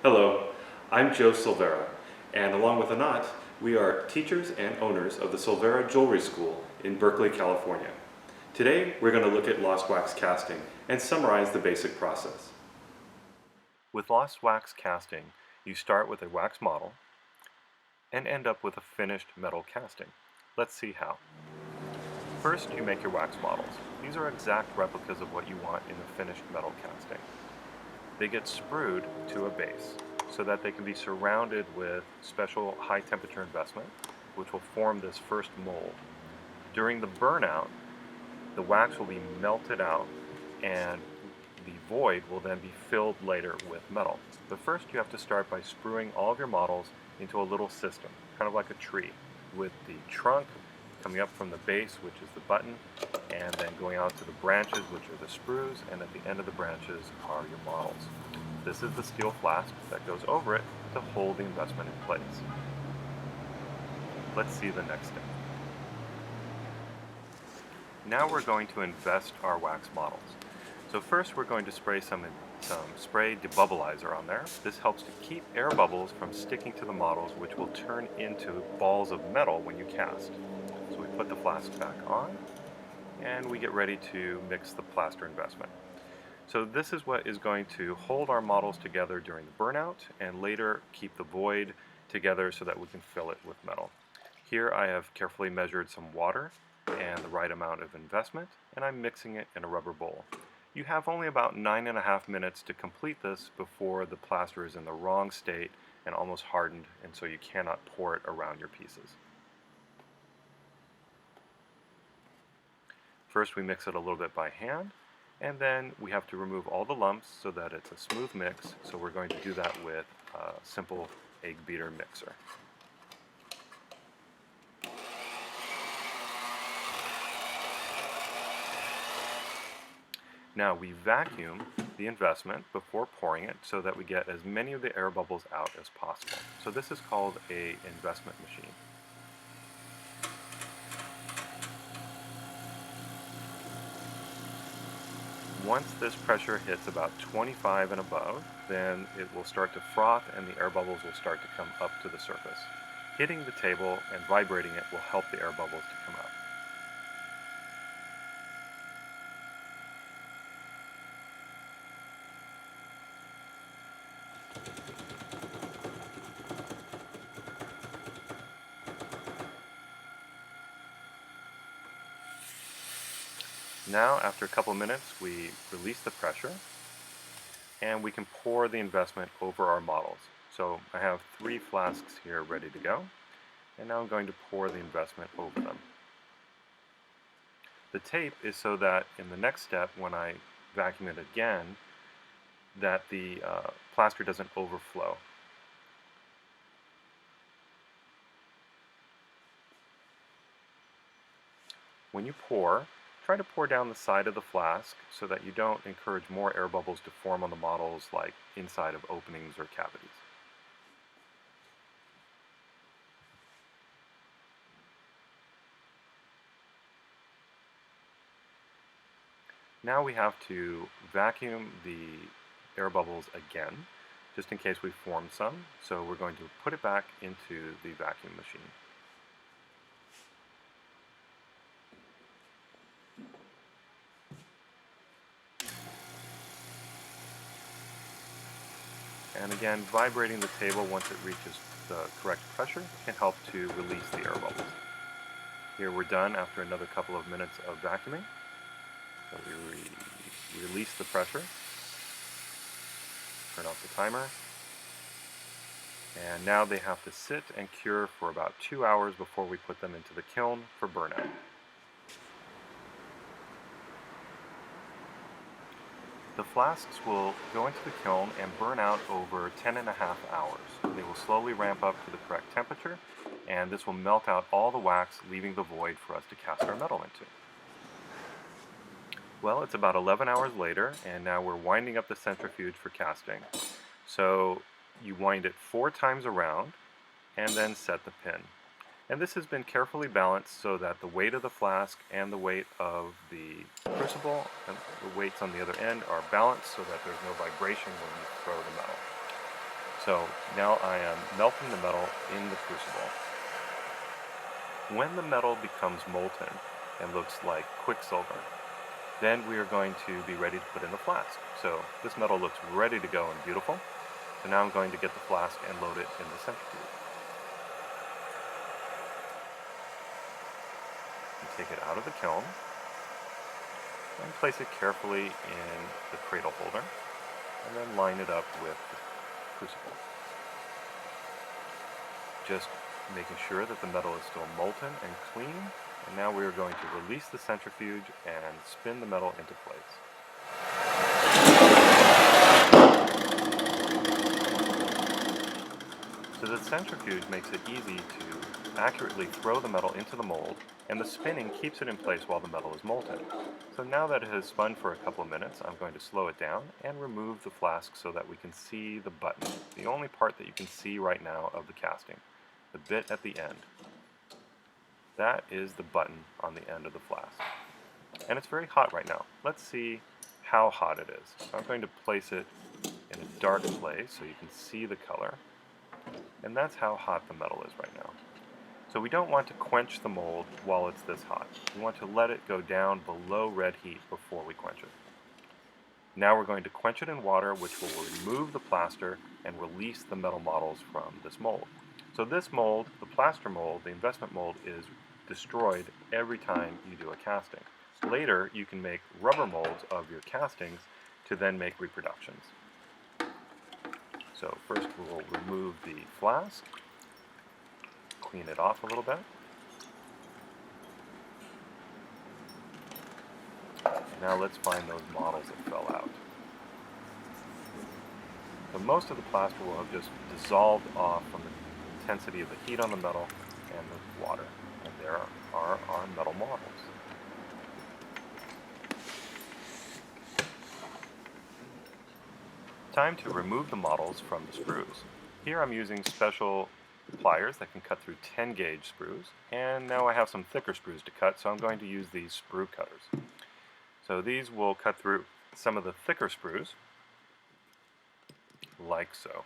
Hello, I'm Joe Silvera, and along with Anat, we are teachers and owners of the Silvera Jewelry School in Berkeley, California. Today, we're going to look at lost wax casting and summarize the basic process. With lost wax casting, you start with a wax model and end up with a finished metal casting. Let's see how. First, you make your wax models. These are exact replicas of what you want in a finished metal casting. They get sprued to a base so that they can be surrounded with special high temperature investment, which will form this first mold. During the burnout, the wax will be melted out and the void will then be filled later with metal. But first you have to start by spruing all of your models into a little system, kind of like a tree, with the trunk coming up from the base, which is the button, and then going out to the branches, which are the sprues, and at the end of the branches are your models. This is the steel flask that goes over it to hold the investment in place. Let's see the next step. Now we're going to invest our wax models. So first we're going to spray some spray debubbleizer on there. This helps to keep air bubbles from sticking to the models, which will turn into balls of metal when you cast. So we put the flask back on and we get ready to mix the plaster investment. So this is what is going to hold our models together during the burnout and later keep the void together so that we can fill it with metal. Here I have carefully measured some water and the right amount of investment, and I'm mixing it in a rubber bowl. You have only about 9.5 minutes to complete this before the plaster is in the wrong state and almost hardened, and so you cannot pour it around your pieces. First we mix it a little bit by hand, and then we have to remove all the lumps so that it's a smooth mix, so we're going to do that with a simple egg beater mixer. Now we vacuum the investment before pouring it so that we get as many of the air bubbles out as possible. So this is called an investment machine. Once this pressure hits about 25 and above, then it will start to froth and the air bubbles will start to come up to the surface. Hitting the table and vibrating it will help the air bubbles to come up. Now, after a couple minutes, we release the pressure and we can pour the investment over our models. So I have 3 flasks here ready to go, and now I'm going to pour the investment over them. The tape is so that in the next step, when I vacuum it again, that the plaster doesn't overflow. When you pour, try to pour down the side of the flask so that you don't encourage more air bubbles to form on the models, like inside of openings or cavities. Now we have to vacuum the air bubbles again, just in case we formed some. So we're going to put it back into the vacuum machine. And again, vibrating the table once it reaches the correct pressure can help to release the air bubbles. Here we're done after another couple of minutes of vacuuming. So we release the pressure, turn off the timer, and now they have to sit and cure for about 2 hours before we put them into the kiln for burnout. The flasks will go into the kiln and burn out over 10.5 hours. They will slowly ramp up to the correct temperature, and this will melt out all the wax, leaving the void for us to cast our metal into. Well, it's about 11 hours later, and now we're winding up the centrifuge for casting. So you wind it 4 times around, and then set the pin. And this has been carefully balanced so that the weight of the flask and the weight of the crucible and the weights on the other end are balanced so that there's no vibration when you throw the metal. So now I am melting the metal in the crucible. When the metal becomes molten and looks like quicksilver, then we are going to be ready to put in the flask. So this metal looks ready to go and beautiful. So now I'm going to get the flask and load it in the centrifuge. And take it out of the kiln and place it carefully in the cradle holder and then line it up with the crucible. Just making sure that the metal is still molten and clean. And now we are going to release the centrifuge and spin the metal into place. So the centrifuge makes it easy to accurately throw the metal into the mold, and the spinning keeps it in place while the metal is molten. So now that it has spun for a couple of minutes, I'm going to slow it down and remove the flask so that we can see the button, the only part that you can see right now of the casting, the bit at the end. That is the button on the end of the flask. And it's very hot right now. Let's see how hot it is. So I'm going to place it in a dark place so you can see the color. And that's how hot the metal is right now. So we don't want to quench the mold while it's this hot. We want to let it go down below red heat before we quench it. Now we're going to quench it in water, which will remove the plaster and release the metal models from this mold. So this mold, the plaster mold, the investment mold, is destroyed every time you do a casting. Later, you can make rubber molds of your castings to then make reproductions. So first we'll remove the flask, clean it off a little bit. Now let's find those models that fell out. So most of the plaster will have just dissolved off from the intensity of the heat on the metal and the water. And there are our metal models. Time to remove the models from the sprues. Here I'm using special pliers that can cut through 10 gauge sprues, and now I have some thicker sprues to cut, so I'm going to use these sprue cutters. So these will cut through some of the thicker sprues, like so.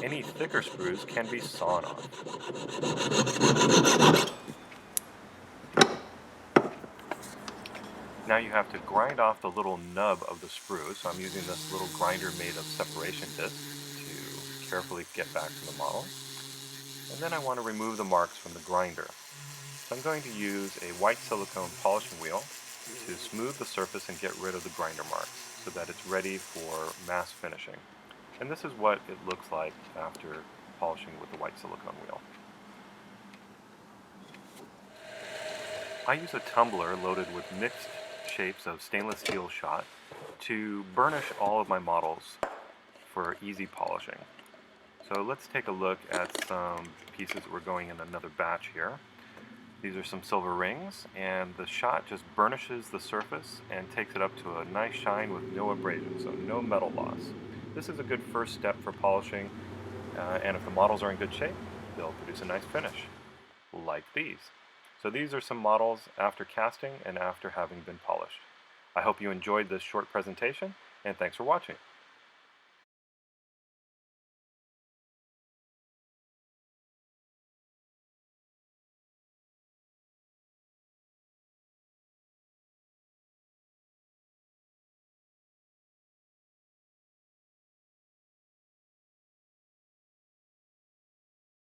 Any thicker sprues can be sawn off. Now you have to grind off the little nub of the sprue, so I'm using this little grinder made of separation discs to carefully get back to the model. And then I want to remove the marks from the grinder. So I'm going to use a white silicone polishing wheel to smooth the surface and get rid of the grinder marks so that it's ready for mass finishing. And this is what it looks like after polishing with the white silicone wheel. I use a tumbler loaded with mixed shapes of stainless steel shot to burnish all of my models for easy polishing. So let's take a look at some pieces that we're going in another batch here. These are some silver rings, and the shot just burnishes the surface and takes it up to a nice shine with no abrasion, so no metal loss. This is a good first step for polishing, and if the models are in good shape, they'll produce a nice finish, like these. So these are some models after casting and after having been polished. I hope you enjoyed this short presentation, and thanks for watching.